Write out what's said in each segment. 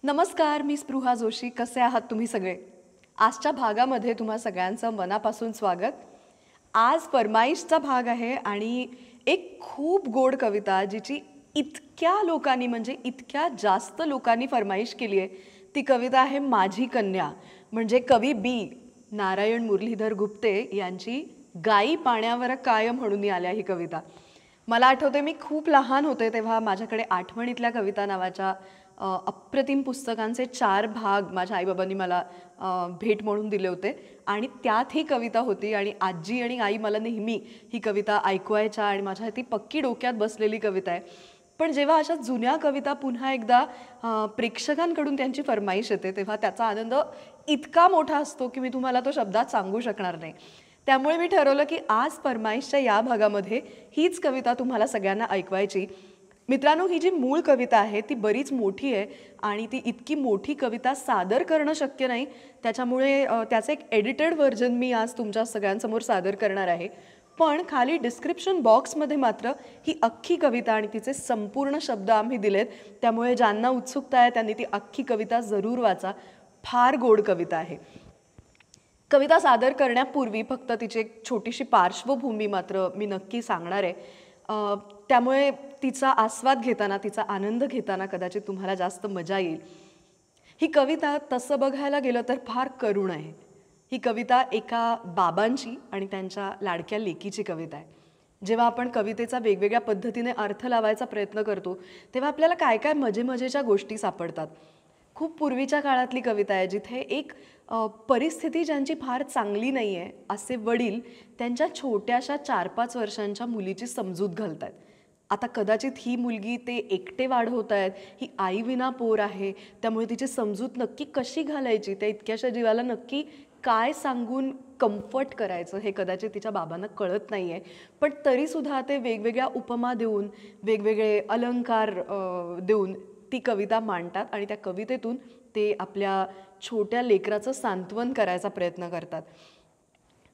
नमस्कार, मी स्पृहा जोशी. कसे आहात तुम्ही सगळे? आजच्या भागामध्ये तुम्हा सगळ्यांचं मनापासून स्वागत. आज फरमाईशचा भाग आहे आणि एक खूप गोड कविता जिची इतक्या लोकांनी म्हणजे इतक्या जास्त लोकांनी फरमाईश केली आहे. ती कविता आहे माझी कन्या, म्हणजे कवी बी नारायण मुरलीधर गुप्ते यांची गाई पाण्यावर काय म्हणून आल्या ही कविता. मला आठवते मी खूप लहान होते तेव्हा माझ्याकडे आठवणीतल्या कविता नावाच्या अप्रतिम पुस्तकांचे 4 भाग माझ्या आईबाबांनी मला भेट म्हणून दिले होते आणि त्यात ही कविता होती आणि आजी आणि आई मला नेहमी ही कविता ऐकवायच्या आणि माझ्या ती पक्की डोक्यात बसलेली कविता आहे. पण जेव्हा अशा जुन्या कविता पुन्हा एकदा प्रेक्षकांकडून त्यांची फरमाईश येते तेव्हा त्याचा आनंद इतका मोठा असतो की मी तुम्हाला तो शब्दात सांगू शकणार नाही. त्यामुळे मी ठरवलं की आज फरमाईशच्या या भागामध्ये हीच कविता तुम्हाला सगळ्यांना ऐकवायची. मित्रांनो, ही जी मूळ कविता आहे ती बरीच मोठी आहे आणि ती इतकी मोठी कविता सादर करणं शक्य नाही. त्याच्यामुळे त्याचं एक एडिटेड व्हर्जन मी आज तुमच्या सगळ्यांसमोर सादर करणार आहे. पण खाली डिस्क्रिप्शन बॉक्समध्ये मात्र ही अख्खी कविता आणि तिचे संपूर्ण शब्द आम्ही दिलेत. त्यामुळे ज्यांना उत्सुकता आहे त्यांनी ती अख्खी कविता जरूर वाचा. फार गोड कविता आहे. कविता सादर करण्यापूर्वी फक्त तिची एक छोटीशी पार्श्वभूमी मात्र मी नक्की सांगणार आहे. त्यामुळे तिचा आस्वाद घेताना, तिचा आनंद घेताना कदाचित तुम्हाला जास्त मजा येईल. ही कविता तसं बघायला गेलं तर फार करुण आहे. ही कविता एका बाबांची आणि त्यांच्या लाडक्या लेकीची कविता आहे. जेव्हा आपण कवितेचा वेगवेगळ्या पद्धतीने अर्थ लावायचा प्रयत्न करतो तेव्हा आपल्याला काय काय मजेच्या गोष्टी सापडतात. खूप पूर्वीच्या काळातली कविता आहे जिथे एक परिस्थिती ज्यांची फार चांगली नाही आहे असे वडील त्यांच्या छोट्याशा 4-5 वर्षांच्या मुलीची समजूत घालत आहेत. आता कदाचित ही मुलगी ते एकटे वाढवत आहेत, ही आईविना पोर आहे, त्यामुळे तिची समजूत नक्की कशी घालायची, त्या इतक्याशा जीवाला नक्की काय सांगून कम्फर्ट करायचं हे कदाचित तिच्या बाबांना कळत नाही आहे. पण तरीसुद्धा ते वेगवेगळ्या उपमा देऊन, वेगवेगळे अलंकार देऊन ती कविता मांडतात आणि त्या कवितेतून ते आपल्या छोट्या लेकराचं सांत्वन करायचा प्रयत्न करतात.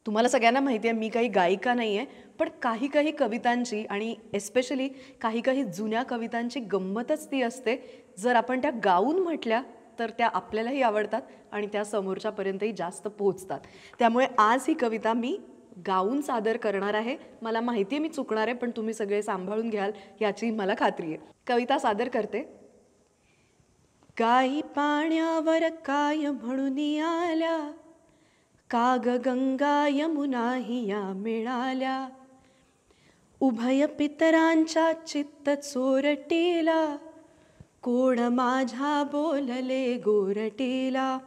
तुम्हाला सगळ्यांना माहिती आहे मी काही गायिका नाही आहे, पण काही काही कवितांची आणि एस्पेशली काही काही जुन्या कवितांची गंमतच ती असते, जर आपण त्या गाऊन म्हटल्या तर त्या आपल्यालाही आवडतात आणि त्या समोरच्यापर्यंतही जास्त पोहोचतात. त्यामुळे आज ही कविता मी गाऊन सादर करणार आहे. मला माहिती आहे मी चुकणार आहे, पण तुम्ही सगळे सांभाळून घ्याल याची मला खात्री आहे. कविता सादर करते. गाई पाण्यावर काय म्हणून आल्या, काग गंगा यमुना हिया मिळाल्या, उभय पितरांच्या चित्त चोरटीला, कोण माझ्या बोलले गोरटीला,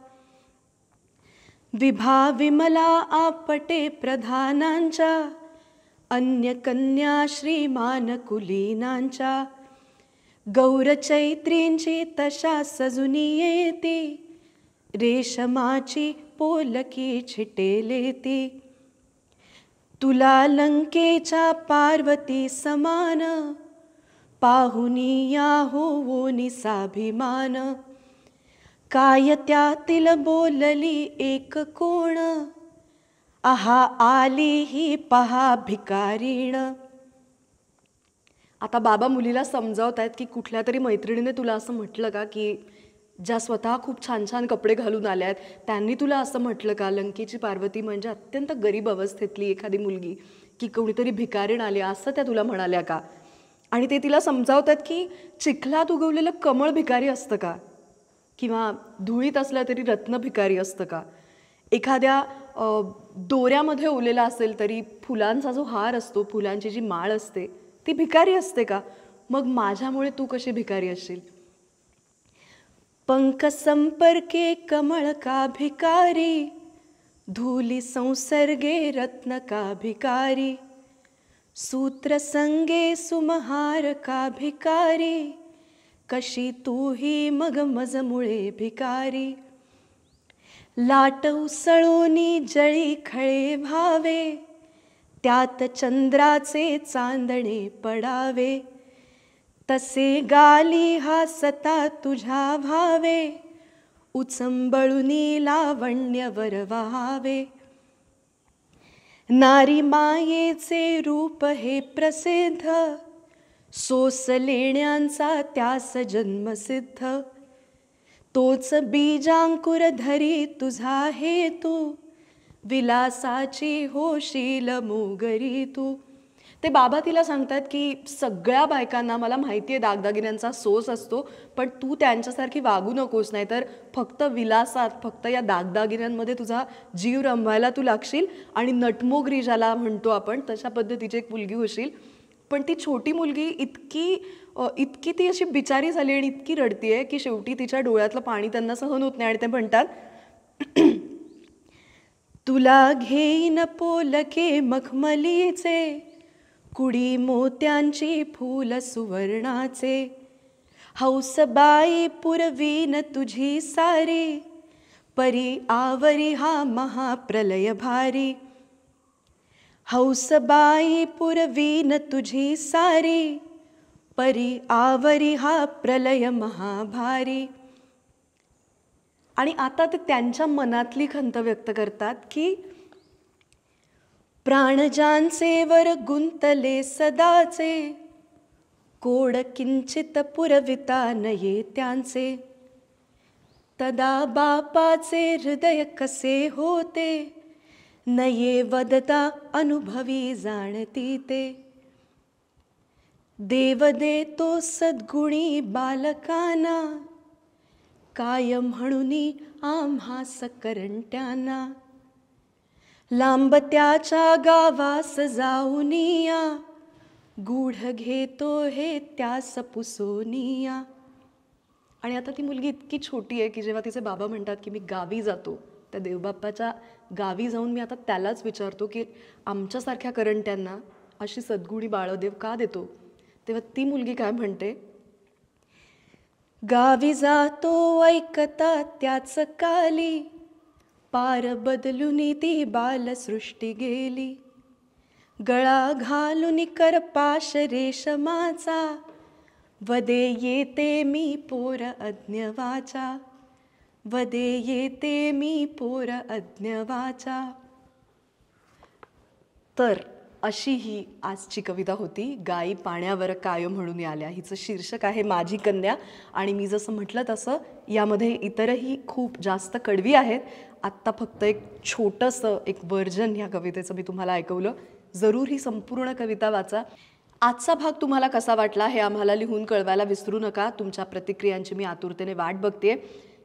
विभा विमला आपटे प्रधानांच्या, अन्य कन्या श्रीमान कुलीनांच्या, गौरचैत्रींची तशा सजुनी येती, रेशमाची पोलकी छिटेले ती, तुला लंकेच्या पार्वती समान, पाहुनी या होवोनी साभिमान, काय त्यातील बोलली एक कोण, आहा आली ही पहा भिकारीण. आता बाबा मुलीला समजावत आहेत की कुठल्या तरी मैत्रिणीने तुला असं म्हटलं का की ज्या स्वतः खूप छान छान कपडे घालून आल्या आहेत त्यांनी तुला असं म्हटलं का, लंकेची पार्वती म्हणजे अत्यंत गरीब अवस्थेतली एखादी मुलगी की कोणीतरी भिकारीण आली असं त्या तुला म्हणाल्या का. आणि ते तिला समजावतात की चिखलात उगवलेलं कमळ भिकारी असतं का, किंवा धुळीत असलं तरी रत्न भिकारी असतं का, एखाद्या दोऱ्यामध्ये ओलेला असेल तरी फुलांचा जो हार असतो, फुलांची जी माळ असते ती भिकारी असते का. मग माझ्यामुळे तू कशी भिकारी असशील. पंख संपर्के कमळ का भिकारी, धूली संसर्गे रत्न का भिकारी, सूत्र संगे सुमहार का भिकारी, कशी तू ही मग मजमुळे भिकारी. लाट उसळोनी जळी खळे व्हावे, त्यात चंद्राचे चांदणे पडावे, तसे गाली हासता तुझ्या भावे, उचंबळुनी लावण्यवर वाहावे. नारी मायेचे रूप हे प्रसिद्ध, सोस लेण्यांचा त्यास जन्मसिद्ध, तोच बीजांकुर धरी तुझा हेतू, विलासाची होशील मोगरी तू. ते बाबा तिला सांगतात की सगळ्या बायकांना मला माहिती आहे दागदागिन्यांचा सोस असतो, पण तू त्यांच्यासारखी वागू नकोस, नाही तर फक्त विलासात, फक्त या दागदागिन्यांमध्ये तुझा जीव रमवायला तू लागशील आणि नटमोगरी ज्याला म्हणतो आपण तशा पद्धतीची एक मुलगी होशील. पण ती छोटी मुलगी इतकी ती अशी बिचारी झाली आणि इतकी रडतीये की शेवटी तिच्या डोळ्यातलं पाणी त्यांना सहन होत नाही आणि ते म्हणतात, तुला घेईन पोलके मखमलीचे, कुडी मोत्यांची फूल सुवर्णाचे, हौसबाई पुरवीन तुझी सारी, परी आवरी हा महाप्रलय भारी. हौसबाई पुरवीन तुझी सारी, परी आवरी हा प्रलय महाभारी. आणि आता ते त्यांच्या मनातली खंत व्यक्त करतात की प्राणजांचे वर गुंतले सदाचे, कोड किंचित पुरविता नये त्यांचे, तदा बापाचे हृदय कसे होते, नये वदता अनुभवी जाणती ते. देव देतो सद्गुणी बालकांना, काय म्हणूनी आम्हा सकरंट्यांना. लांब त्याच्या गावास जाऊनिया, गूढ घेतो हे त्यास पुसोनिया. आणि आता ती मुलगी इतकी छोटी आहे की जेव्हा तिचे बाबा म्हणतात की मी गावी जातो, त्या देवबाप्पाच्या गावी जाऊन मी आता त्यालाच विचारतो की आमच्यासारख्या करंट्यांना अशी सद्गुणी बाळदेव का देतो, तेव्हा ती मुलगी काय म्हणते, गावी जातो ऐकता त्याच काली, पार बदलून ती बालसृष्टी गेली. गळा घालून करपाश रेशमाचा, वदे येते मी पोर अज्ञवाचा, वदे येते मी पोर अज्ञवाचा. तर अशी ही आजची कविता होती, गाई पाण्यावर काय म्हणून आल्या. हिचं शीर्षक आहे माझी कन्या. आणि मी जसं म्हटलं तसं यामध्ये इतरही खूप जास्त कडवी आहेत. आत्ता फक्त एक छोटंसं एक व्हर्जन ह्या कवितेचं मी तुम्हाला ऐकवलं. जरूर ही संपूर्ण कविता वाचा. आजचा भाग तुम्हाला कसा वाटला हे आम्हाला लिहून कळवायला विसरू नका. तुमच्या प्रतिक्रियांची मी आतुरतेने वाट बघते.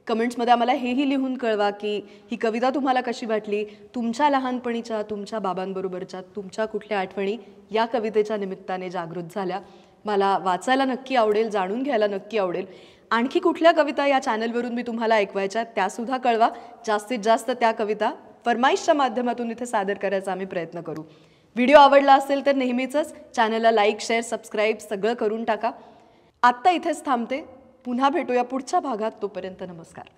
कमेंट्समध्ये आम्हाला हेही लिहून कळवा की ही कविता तुम्हाला कशी वाटली. तुमच्या लहानपणीच्या, तुमच्या बाबांबरोबरच्या तुमच्या कुठल्या आठवणी या कवितेच्या निमित्ताने जागृत झाल्या. मला वाचायला नक्की आवडेल, जाणून घ्यायला नक्की आवडेल. आणखी कुठल्या कविता या चॅनलवरून मी तुम्हाला ऐकवायच्या त्यासुद्धा कळवा. जास्तीत जास्त त्या कविता फरमाईशच्या माध्यमातून इथे सादर करायचा आम्ही प्रयत्न करू. व्हिडिओ आवडला असेल तर नेहमीचंच चॅनलला लाईक, शेअर, सबस्क्राईब सगळं करून टाका. आत्ता इथेच थांबते. पुन्हा भेटूया पुढच्या भागात. तोपर्यंत नमस्कार.